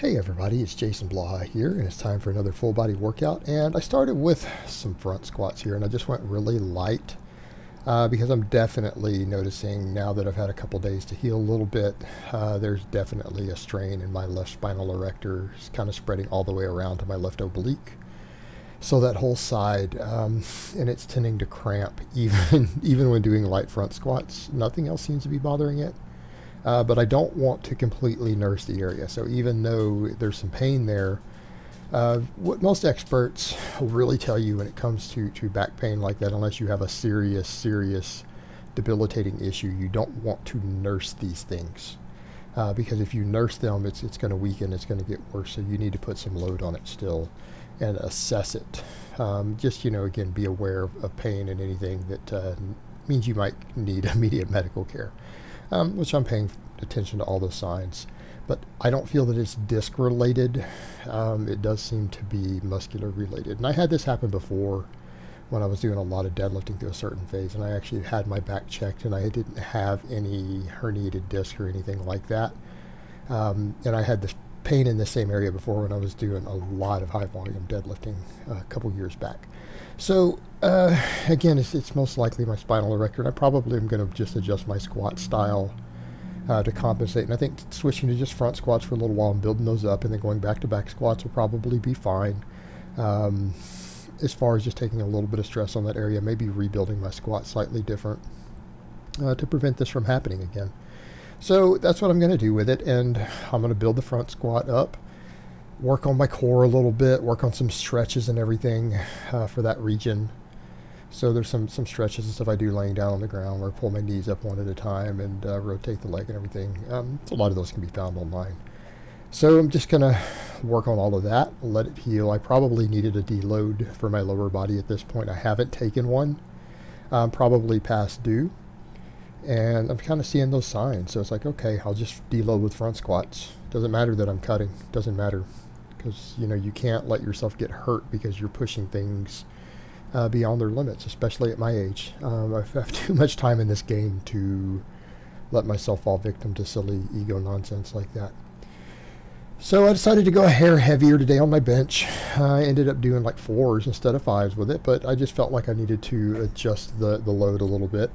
Hey everybody, it's Jason Blaha here, and it's time for another full body workout. And I started with some front squats here, and I just went really light because I'm definitely noticing now that I've had a couple days to heal a little bit, there's definitely a strain in my left spinal erector. It's kind of spreading all the way around to my left oblique. So that whole side, and it's tending to cramp even when doing light front squats. Nothing else seems to be bothering it. But I don't want to completely nurse the area. So even though there's some pain there, what most experts will really tell you when it comes to back pain like that, unless you have a serious debilitating issue, you don't want to nurse these things. Because if you nurse them, it's going to weaken, it's going to get worse. So you need to put some load on it still and assess it. Just, again, be aware of pain and anything that means you might need immediate medical care. Which I'm paying attention to all those signs. But I don't feel that it's disc related. It does seem to be muscular related. And I had this happen before when I was doing a lot of deadlifting through a certain phase, and I actually had my back checked and I didn't have any herniated disc or anything like that. And I had this pain in the same area before when I was doing a lot of high volume deadlifting a couple years back. So again, it's most likely my spinal erector, and I probably am going to just adjust my squat style to compensate. And I think switching to just front squats for a little while and building those up and then going back to back squats will probably be fine. As far as just taking a little bit of stress on that area, maybe rebuilding my squat slightly different to prevent this from happening again. So that's what I'm going to do with it, and I'm going to build the front squat up, work on my core a little bit, work on some stretches and everything for that region. So there's some stretches and stuff I do laying down on the ground where I pull my knees up one at a time and rotate the leg and everything. A lot of those can be found online. So I'm just going to work on all of that, let it heal. I probably needed a deload for my lower body at this point. I haven't taken one, probably past due. And I'm kind of seeing those signs. So it's like, okay, I'll just deload with front squats. Doesn't matter that I'm cutting. Doesn't matter. Because, you can't let yourself get hurt because you're pushing things beyond their limits, especially at my age. I've had too much time in this game to let myself fall victim to silly ego nonsense like that. So I decided to go a hair heavier today on my bench. I ended up doing like 4s instead of 5s with it, but I just felt like I needed to adjust the load a little bit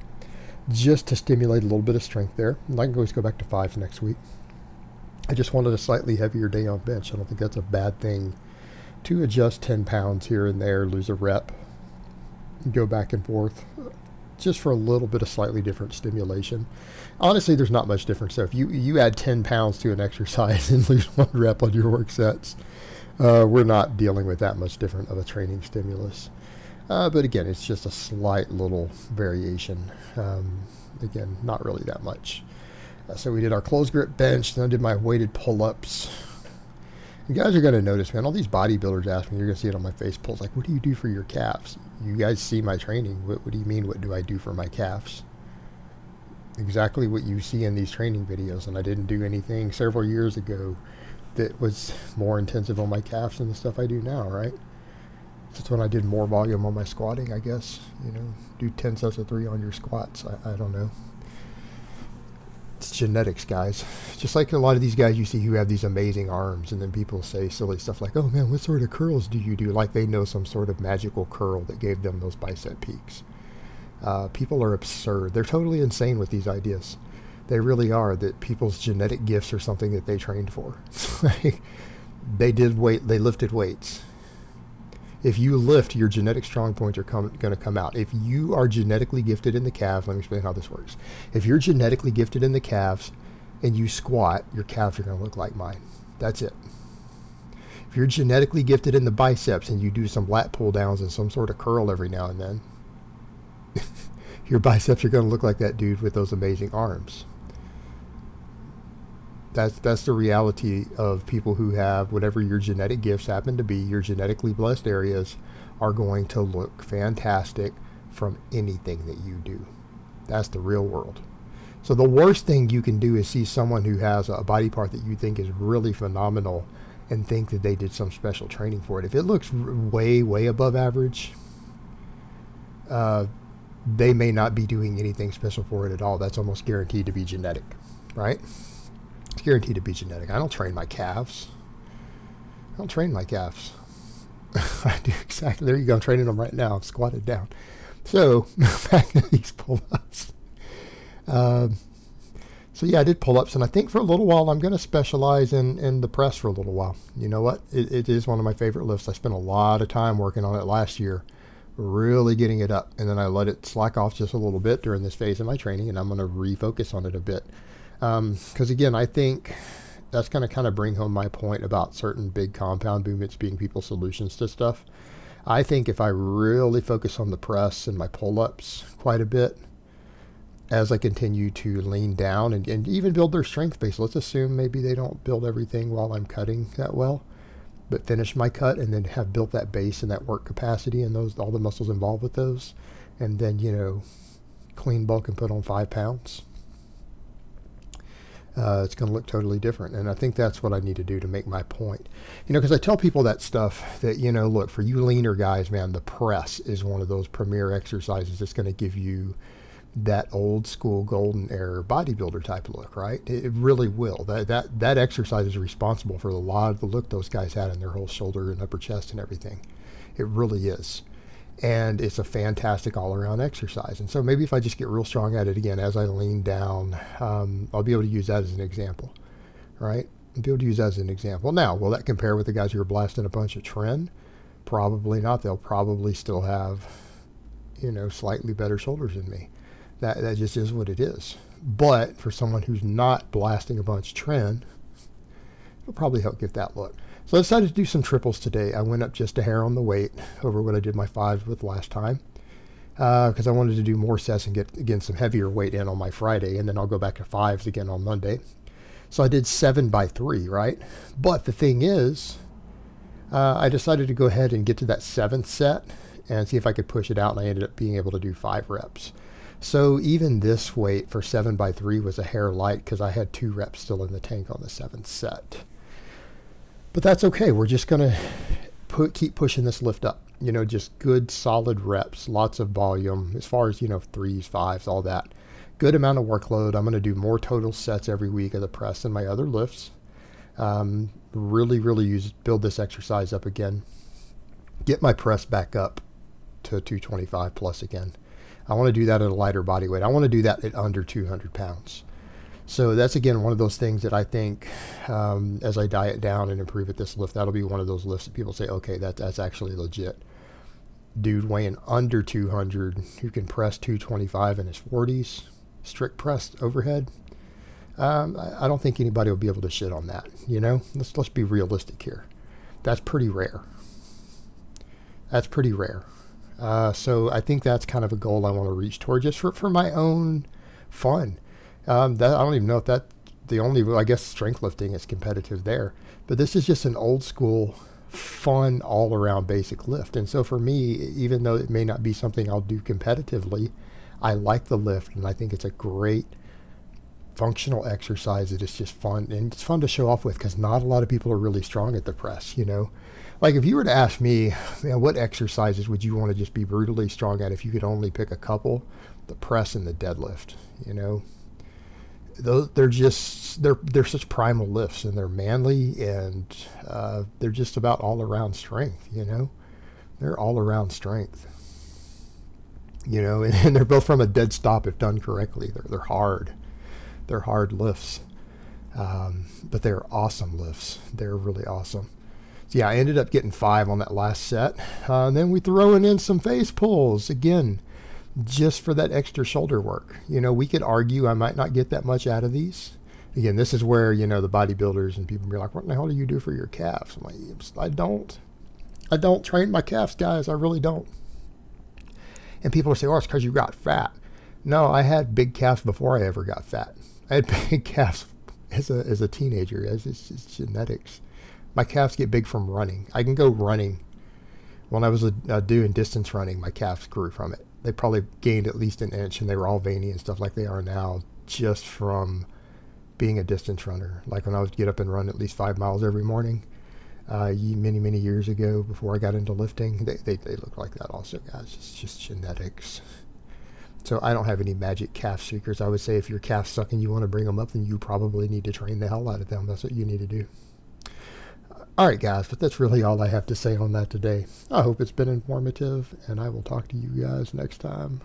just to stimulate a little bit of strength there. And I can always go back to 5s next week. I just wanted a slightly heavier day on bench. I don't think that's a bad thing to adjust 10 pounds here and there, lose a rep, go back and forth, just for a little bit of slightly different stimulation. Honestly, there's not much difference. So if you add 10 pounds to an exercise and lose 1 rep on your work sets, we're not dealing with that much different of a training stimulus. But again, it's just a slight little variation. Again, not really that much. So we did our closed grip bench, then I did my weighted pull-ups. You guys are going to notice, man, all these bodybuilders ask me, you're going to see it on my face pulls, like, what do you do for your calves? You guys see my training. What do you mean, what do I do for my calves? Exactly what you see in these training videos, and I didn't do anything several years ago that was more intensive on my calves than the stuff I do now, right? That's when I did more volume on my squatting, I guess. Do 10 sets of 3 on your squats. I don't know. It's genetics, guys. Just like a lot of these guys you see who have these amazing arms, and then people say silly stuff like, oh man, what sort of curls do you do? Like they know some sort of magical curl that gave them those bicep peaks. People are absurd. They're totally insane with these ideas. They really are, that people's genetic gifts are something that they trained for. They lifted weights. If you lift, your genetic strong points are going to come out. If you are genetically gifted in the calves, let me explain how this works. If you're genetically gifted in the calves and you squat, your calves are going to look like mine. That's it. If you're genetically gifted in the biceps and you do some lat pull downs and some sort of curl every now and then, your biceps are going to look like that dude with those amazing arms. That's the reality of people who have whatever your genetic gifts happen to be. Your genetically blessed areas are going to look fantastic from anything that you do. That's the real world. So the worst thing you can do is see someone who has a body part that you think is really phenomenal and think that they did some special training for it. If it looks way above average, they may not be doing anything special for it at all. That's almost guaranteed to be genetic, right? It's guaranteed to be genetic. I don't train my calves. I don't train my calves. I do exactly. There you go. I'm training them right now. I'm squatted down. So back to these pull-ups. So yeah, I did pull-ups, and I think for a little while I'm going to specialize in the press for a little while. You know what? It is one of my favorite lifts. I spent a lot of time working on it last year, really getting it up, and then I let it slack off just a little bit during this phase of my training, and I'm going to refocus on it a bit. Because again, I think that's going to kind of bring home my point about certain big compound movements being people's solutions to stuff. I think if I really focus on the press and my pull-ups quite a bit, as I continue to lean down and even build their strength base, let's assume maybe they don't build everything while I'm cutting that well, but finish my cut and then have built that base and that work capacity and those, all the muscles involved with those, and then, you know, clean bulk and put on 5 pounds. It's going to look totally different. And I think that's what I need to do to make my point. You know, because I tell people that stuff that, you know, look, for you leaner guys, man, the press is one of those premier exercises that's going to give you that old school golden era bodybuilder type look, right? It really will. That exercise is responsible for a lot of the look those guys had in their whole shoulder and upper chest and everything. It really is. And it's a fantastic all-around exercise. And so maybe if I just get real strong at it again as I lean down, I'll be able to use that as an example, right? I'll be able to use that as an example. Now, will that compare with the guys who are blasting a bunch of tren? Probably not. They'll probably still have, you know, slightly better shoulders than me. That just is what it is. But for someone who's not blasting a bunch of tren, it'll probably help get that look. So I decided to do some triples today. I went up just a hair on the weight over what I did my 5s with last time, because I wanted to do more sets and get, again, some heavier weight in on my Friday, and then I'll go back to 5s again on Monday. So I did 7 by 3, right? But the thing is, I decided to go ahead and get to that 7th set and see if I could push it out, and I ended up being able to do 5 reps. So even this weight for 7 by 3 was a hair light because I had 2 reps still in the tank on the 7th set. But that's okay. We're just going to keep pushing this lift up. You know, just good, solid reps, lots of volume as far as, you know, 3s, 5s, all that. Good amount of workload. I'm going to do more total sets every week of the press than my other lifts. Really build this exercise up again. Get my press back up to 225 plus again. I want to do that at a lighter body weight. I want to do that at under 200 pounds. So that's, again, one of those things that I think as I diet down and improve at this lift, that'll be one of those lifts that people say, okay, that's actually legit. Dude weighing under 200 who can press 225 in his 40s, strict press overhead. I don't think anybody will be able to shit on that. You know, let's be realistic here. That's pretty rare. That's pretty rare. So I think that's kind of a goal I want to reach toward, just for my own fun. I don't even know if that's the only, I guess strength lifting is competitive there, but this is just an old school, fun, all around basic lift. And so for me, even though it may not be something I'll do competitively, I like the lift, and I think it's a great functional exercise that is just fun, and it's fun to show off with because not a lot of people are really strong at the press, you know. Like if you were to ask me, man, what exercises would you want to just be brutally strong at if you could only pick a couple? The press and the deadlift, you know. They're such primal lifts, and they're manly, and they're just about all around strength, you know. They're all around strength, you know, and they're built from a dead stop if done correctly. They're hard. They're hard lifts, but they're awesome lifts. They're really awesome. So yeah, I ended up getting 5 on that last set. And then we throwing in some face pulls again, just for that extra shoulder work. You know, we could argue I might not get that much out of these. Again, this is where, you know, the bodybuilders and people be like, what the hell do you do for your calves? I'm like, I don't train my calves, guys. I really don't. And people will say, oh, it's because you got fat. No, I had big calves before I ever got fat. I had big calves as a teenager. It's genetics. My calves get big from running. I can go running. When I was doing distance running, my calves grew from it. They probably gained at least an inch, and they were all veiny and stuff like they are now, just from being a distance runner. Like when I would get up and run at least 5 miles every morning, many years ago, before I got into lifting, they look like that also, guys. It's just genetics. So I don't have any magic calf secrets. I would say if your calf's suck and you want to bring them up, then you probably need to train the hell out of them. That's what you need to do. Alright guys, but that's really all I have to say on that today. I hope it's been informative, and I will talk to you guys next time.